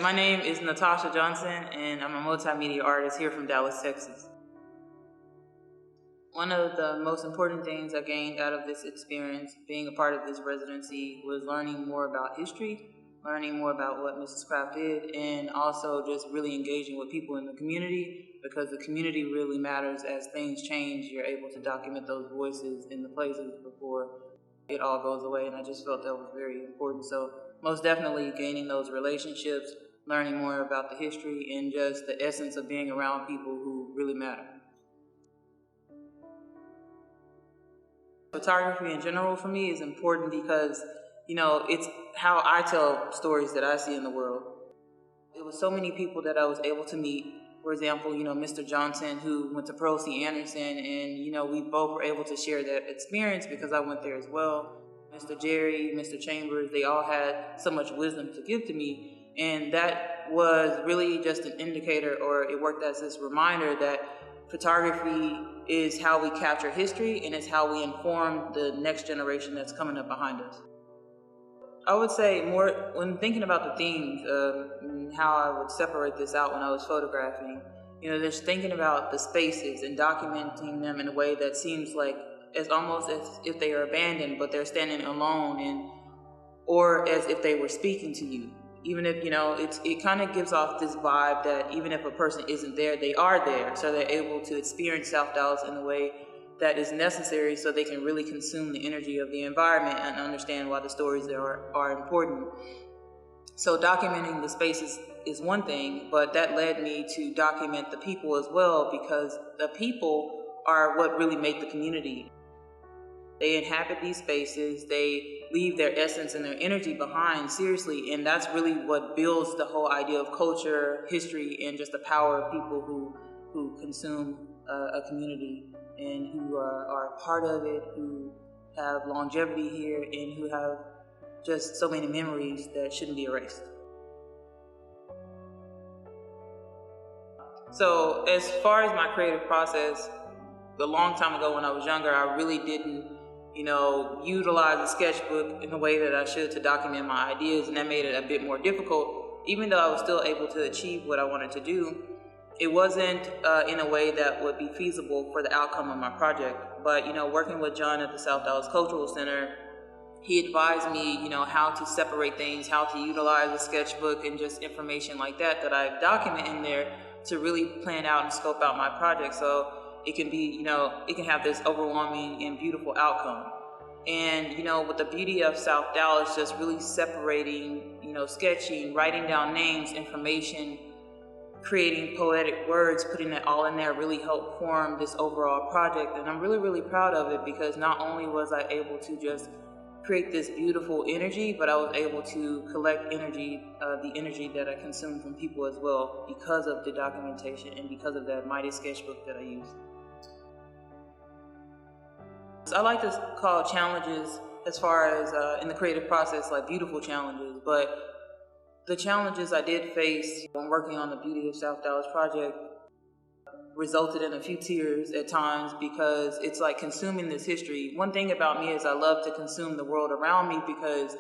My name is Nitashia Johnson, and I'm a multimedia artist here from Dallas, Texas. One of the most important things I gained out of this experience, being a part of this residency, was learning more about history, learning more about what Mrs. Craft did, and also just really engaging with people in the community, because the community really matters. As things change, you're able to document those voices in the places before it all goes away, and I just felt that was very important. So most definitely gaining those relationships, learning more about the history, and just the essence of being around people who really matter. Photography in general for me is important because, it's how I tell stories that I see in the world. It was so many people that I was able to meet. For example, Mr. Johnson, who went to Pearl C. Anderson, and, we both were able to share that experience because I went there as well. Mr. Jerry, Mr. Chambers, they all had so much wisdom to give to me. And that was really just an indicator, or it worked as this reminder that photography is how we capture history, and it's how we inform the next generation that's coming up behind us. I would say more, when thinking about the themes and how I would separate this out when I was photographing, just thinking about the spaces and documenting them in a way that seems like as almost as if they are abandoned, but they're standing alone, or as if they were speaking to you. Even if, it kind of gives off this vibe that even if a person isn't there, they are there. So they're able to experience South Dallas in a way that is necessary so they can really consume the energy of the environment and understand why the stories are important. So documenting the spaces is one thing, but that led me to document the people as well, because the people are what really make the community. They inhabit these spaces, they leave their essence and their energy behind, seriously, and that's really what builds the whole idea of culture, history, and just the power of people who consume a community and who are part of it, who have longevity here, and who have just so many memories that shouldn't be erased. So as far as my creative process, a long time ago when I was younger, I really didn't utilize a sketchbook in the way that I should to document my ideas, and that made it a bit more difficult. Even though I was still able to achieve what I wanted to do, it wasn't in a way that would be feasible for the outcome of my project. But, working with John at the South Dallas Cultural Center, he advised me, how to separate things, how to utilize a sketchbook and just information like that I document in there to really plan out and scope out my project. So it can be, it can have this overwhelming and beautiful outcome. And, with the beauty of South Dallas, just really separating, sketching, writing down names, information, creating poetic words, putting it all in there really helped form this overall project. And I'm really, really proud of it, because not only was I able to just create this beautiful energy, but I was able to collect energy, the energy that I consumed from people as well, because of the documentation and because of that mighty sketchbook that I used. I like to call challenges, as far as in the creative process, like beautiful challenges, but the challenges I did face when working on the Beauty of South Dallas project resulted in a few tears at times, because it's like consuming this history. One thing about me is I love to consume the world around me, because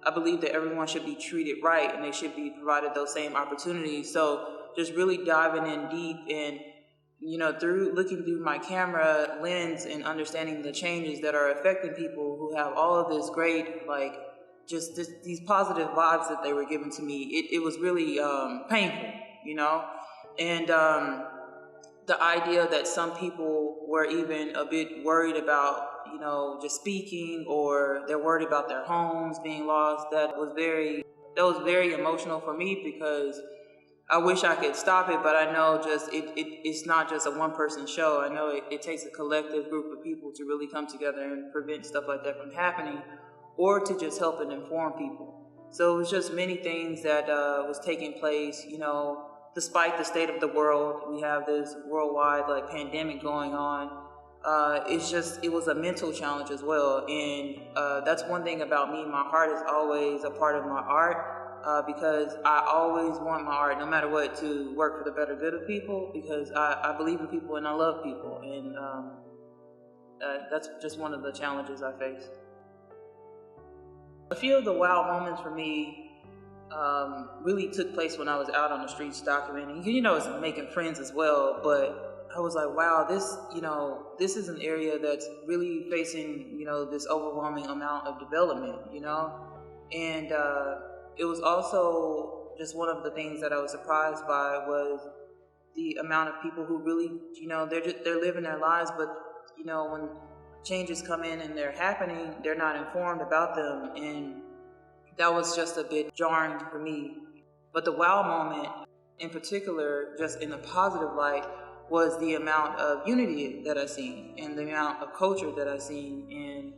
I believe that everyone should be treated right and they should be provided those same opportunities. So just really diving in deep and through looking through my camera lens and understanding the changes that are affecting people who have all of this great, these positive vibes that they were given to me. It was really painful, and the idea that some people were even a bit worried about, just speaking, or they're worried about their homes being lost. That was very emotional for me, because I wish I could stop it, but I know it's not just a one-person show. I know it takes a collective group of people to really come together and prevent stuff like that from happening, or to just help and inform people. So it was just many things that was taking place, despite the state of the world. We have this worldwide pandemic going on. It was a mental challenge as well. And that's one thing about me. My heart is always a part of my art. Because I always want my art, no matter what, to work for the better good of people, because I believe in people and I love people, and that's just one of the challenges I face. A few of the wow moments for me really took place when I was out on the streets documenting. You know, it's making friends as well, but I was like, wow, this is an area that's really facing, this overwhelming amount of development, and it was also just one of the things that I was surprised by was the amount of people who really, they're living their lives, but when changes come in and they're happening, they're not informed about them, and that was just a bit jarring for me. But the wow moment in particular, just in a positive light, was the amount of unity that I seen and the amount of culture that I seen and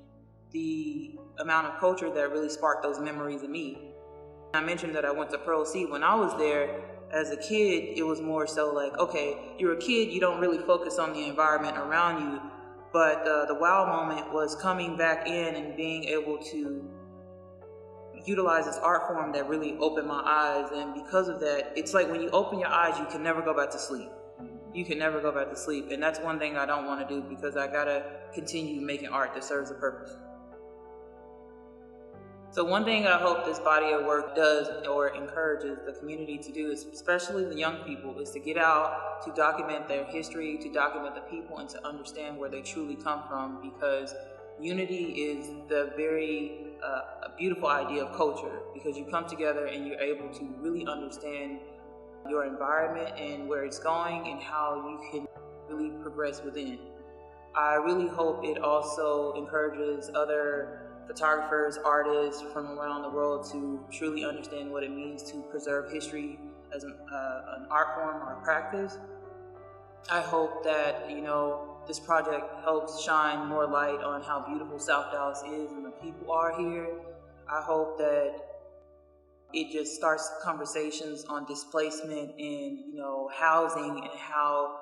the amount of culture that really sparked those memories in me. I mentioned that I went to Pearl C. When I was there as a kid, it was more so like, okay, you're a kid, you don't really focus on the environment around you. But the wow moment was coming back in and being able to utilize this art form that really opened my eyes. And because of that, it's like when you open your eyes, you can never go back to sleep. You can never go back to sleep. And that's one thing I don't want to do, because I got to continue making art that serves a purpose. So one thing I hope this body of work does or encourages the community to do, is especially the young people, is to get out, to document their history, to document the people, and to understand where they truly come from, because unity is the very beautiful idea of culture, because you come together and you're able to really understand your environment and where it's going and how you can really progress within. I really hope it also encourages other photographers, artists from around the world to truly understand what it means to preserve history as an art form or a practice. I hope that, this project helps shine more light on how beautiful South Dallas is and the people are here. I hope that it just starts conversations on displacement and, housing, and how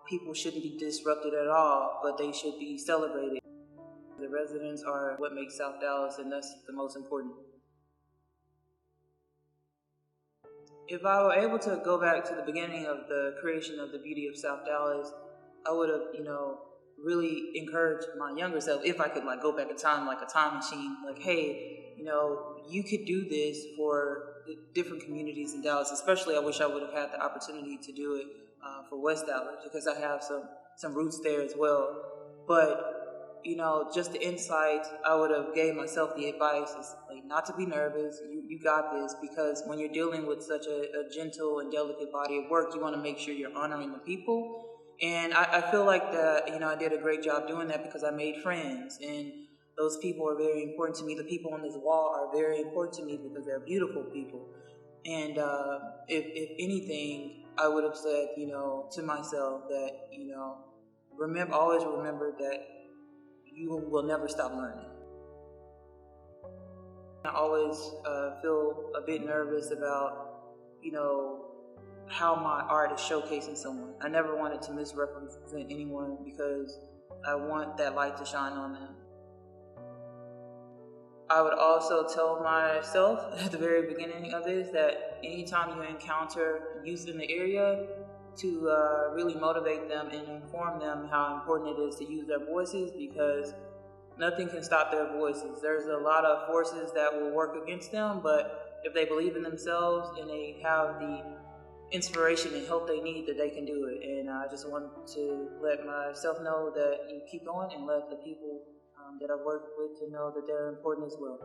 people shouldn't be disrupted at all, but they should be celebrated. The residents are what makes South Dallas, and that's the most important. If I were able to go back to the beginning of the creation of the beauty of South Dallas, I would have, really encouraged my younger self, if I could go back in time, like a time machine, like, hey, you could do this for the different communities in Dallas. Especially, I wish I would have had the opportunity to do it for West Dallas, because I have some roots there as well. But just the insight I would have gave myself, the advice is not to be nervous. You got this, because when you're dealing with such a gentle and delicate body of work, you want to make sure you're honoring the people. And I feel like that, I did a great job doing that, because I made friends, and those people are very important to me. The people on this wall are very important to me because they're beautiful people. And if anything, I would have said, to myself that, always remember that you will never stop learning. I always feel a bit nervous about, how my art is showcasing someone. I never wanted to misrepresent anyone, because I want that light to shine on them. I would also tell myself at the very beginning of this that anytime you encounter youth in the area, to really motivate them and inform them how important it is to use their voices, because nothing can stop their voices. There's a lot of forces that will work against them, but if they believe in themselves and they have the inspiration and help they need, that they can do it. And I just want to let myself know that you keep going, and let the people that I work with to know that they're important as well.